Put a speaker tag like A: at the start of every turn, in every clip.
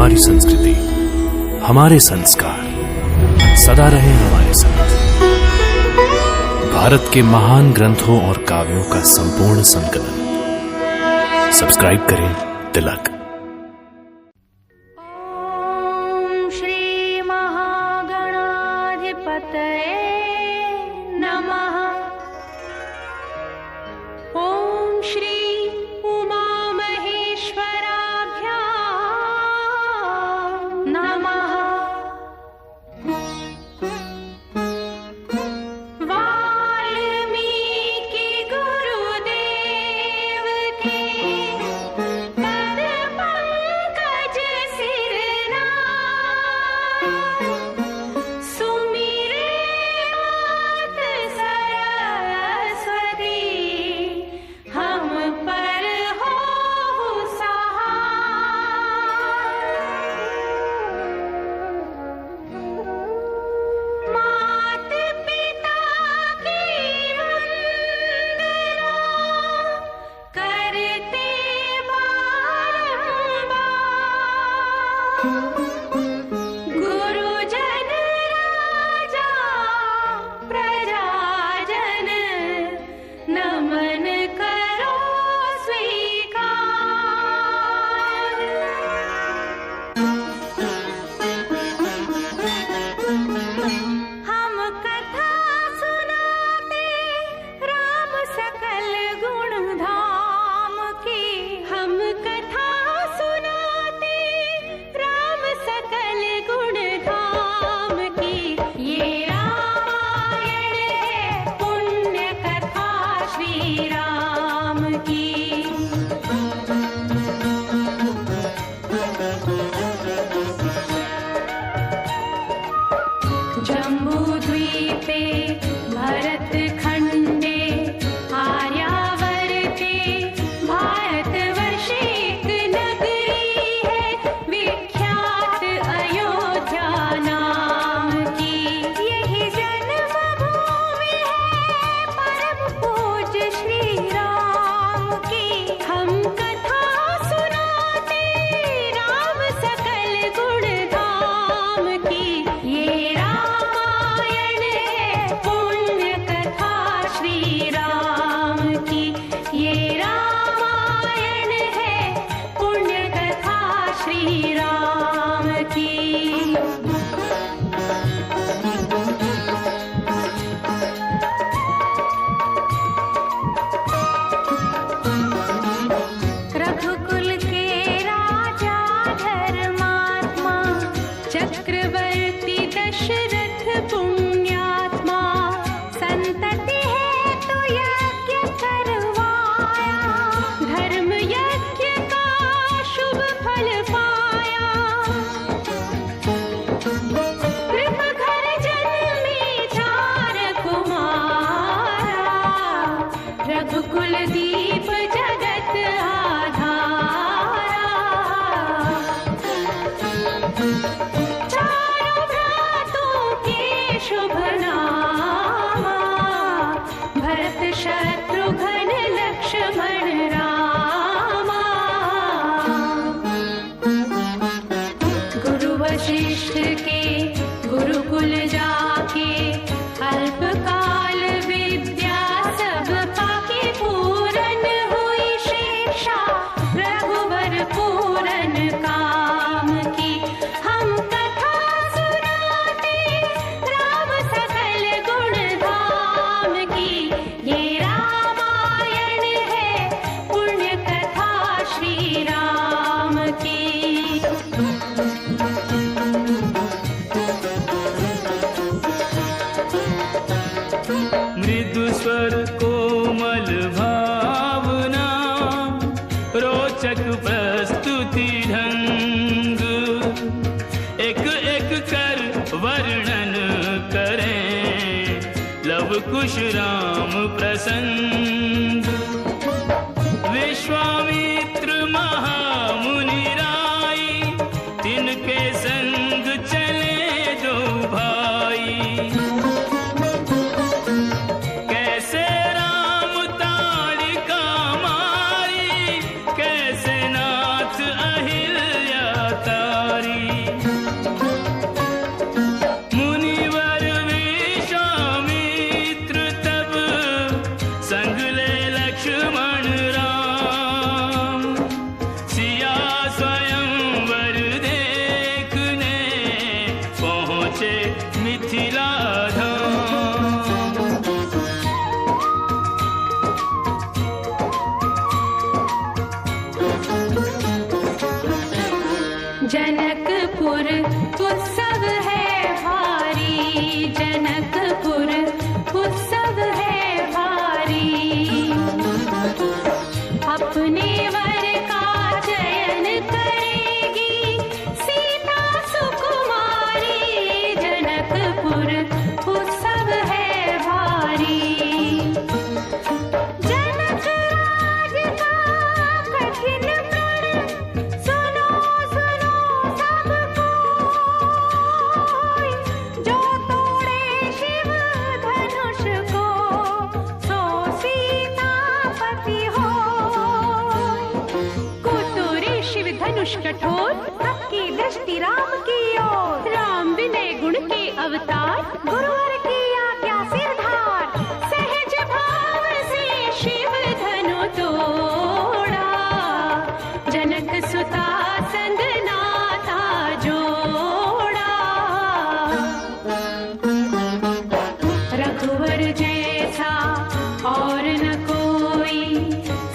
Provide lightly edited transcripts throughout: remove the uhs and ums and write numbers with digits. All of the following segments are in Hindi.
A: हमारी संस्कृति, हमारे संस्कार सदा रहे हमारे साथ। भारत के महान ग्रंथों और काव्यों का संपूर्ण संकलन। सब्सक्राइब करें तिलक।
B: ओम श्री महागणाधिपतये नमः। ओम श्री उमा महेश्वराभ्यां नमः। वाल्मीकि गुरुदेव के पद पंकज सिरनाथ, सुमिरे मात सरस्वती, हम पर हो सहाय। मात पिता की वंदना करते बारंबार, गुरुजन राजा प्रजाजन, नमन करो स्वीकार। हम कथा सुनाते राम सकल गुण धाम की। हम कथा सुनाते राम सकल गुण धाम की। ये रामायण है पुण्य कथा श्री राम की। जम्बूद्वीपे भरत खण्डे आर्यावर्ते भारतवर्षे एक नगरी है विख्यात अयोध्या नाम की। यही जन्मभूमि है परम पूज्य श्री राम की। हम कथा सुनाते राम सकल गुण धाम की। ये रामायण है पुण्य कथा श्री राम की। ये रामायण है पुण्य कथा श्री राम की। रघुकुल के राजा धर्मात्मा, चक्रवर्ती दशरथ पुण्यात्मा, संतति है तो यज्ञ करवाया, धर्म यज्ञ का शुभ फल पाया। कृप घर जन्मे चार कुमारा, रघुकुल दीप जगत आधारा। चारों भ्रातों के शुभ नामा, भरत शत्रुघ्न लक्ष्मण रामा। गुरु वशिष्ठ के गुरुकुल जाके, अल्पकाल विद्या सब पाके, पूरन हुई शिक्षा रघुवर पूरन काम की। हम कथा सुनाते राम सकल गुण धाम की। ये रामायण है पुण्य कथा श्री राम की।
C: मृदु स्वर कोमल भावना, रोचक प्रस्तुति ढंग, एक एक कर वर्णन करें लव कुश राम प्रसंग। विश्वामित्र महामुनि राई, तिनके संग चले दो भाई। कैसे राम ताड़िका मारी, कैसे नाथ अहिल्या तारी।
B: शिव धनुष कठोर, सबकी दृष्टि राम की ओर। राम विनय गुण के अवतार, गुरुवर की आज्ञा सिरधार। सहज भाव से शिव धनु तोड़ा, जनक सुता संग नाता जोड़ा। रघुवर जैसा और न कोई,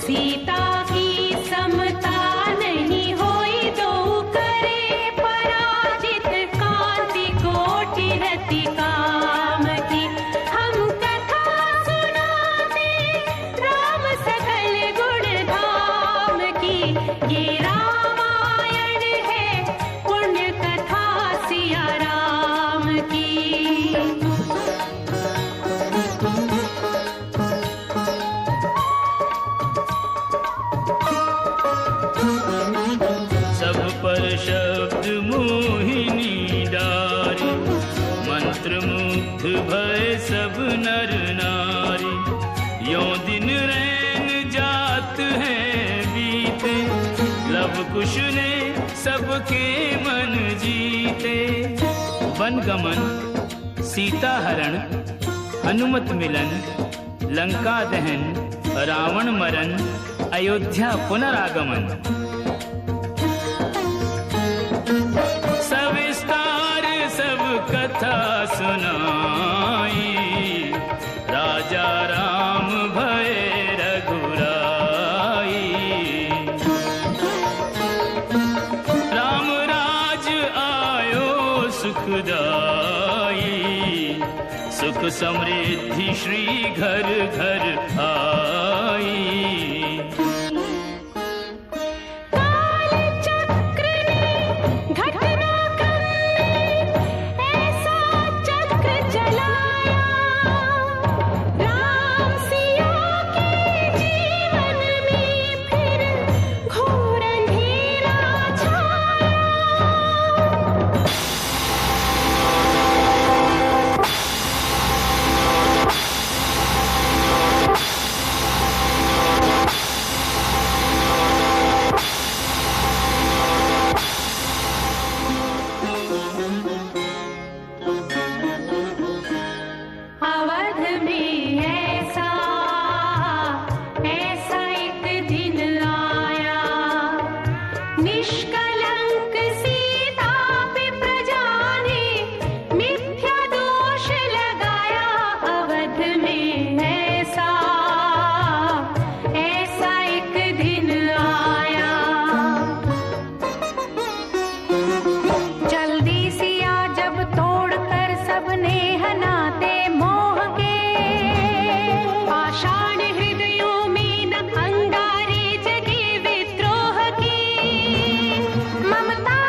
B: सीता की समता नहीं होई। दो करे पराजित, कांति कोटि रति काम की। हम कथा सुनाते राम सकल गुण धाम की। ये रामायण है पुण्य कथा सिया राम की।
C: सब पर शब्द मोहिनी डारी, मंत्र मुग्ध भय सब नर नारी। यों दिन रैन जात है बीते, लव कुश ने सबके मन जीते। वन गमन, सीता हरण, हनुमत मिलन, लंका दहन, रावण मरण, अयोध्या पुनरागमन। सविस्तार सब कथा सुनाई, राजा राम भय रघुराई। राम राज आयो सुखदाई, सुख समृद्धि श्री घर घर आई।
B: ममता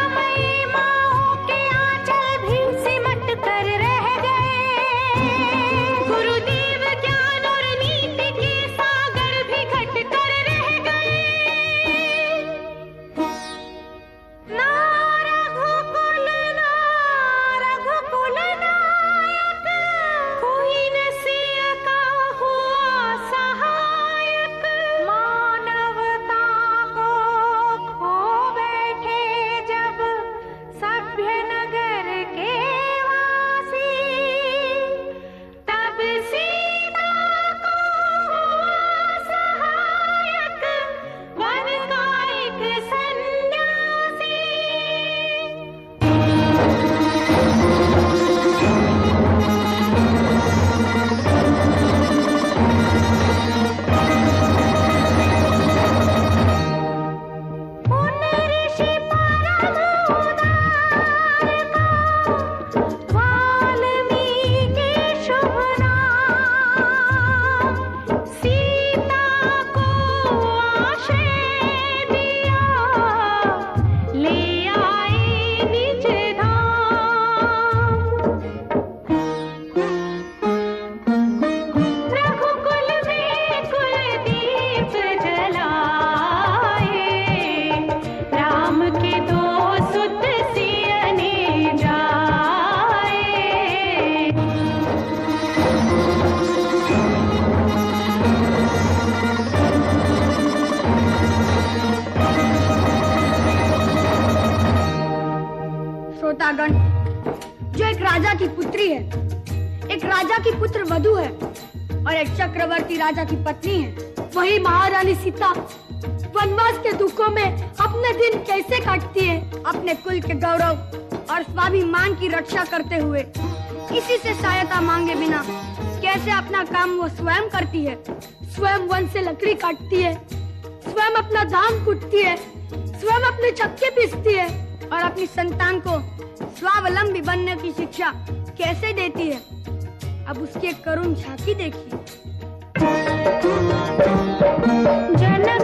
D: सीतागण, जो एक राजा की पुत्री है, एक राजा की पुत्र वधू है और एक चक्रवर्ती राजा की पत्नी है। वही महारानी सीता वनवास के दुखों में अपने दिन कैसे काटती है, अपने कुल के गौरव और स्वाभिमान की रक्षा करते हुए, किसी से सहायता मांगे बिना कैसे अपना काम वो स्वयं करती है। स्वयं वन से लकड़ी काटती है, स्वयं अपना धान कूटती है, स्वयं अपने चक्के पीसती है और अपनी संतान को स्वावलंबी बनने की शिक्षा कैसे देती है। अब उसकी एक करुण झांकी देखिए।
B: जनक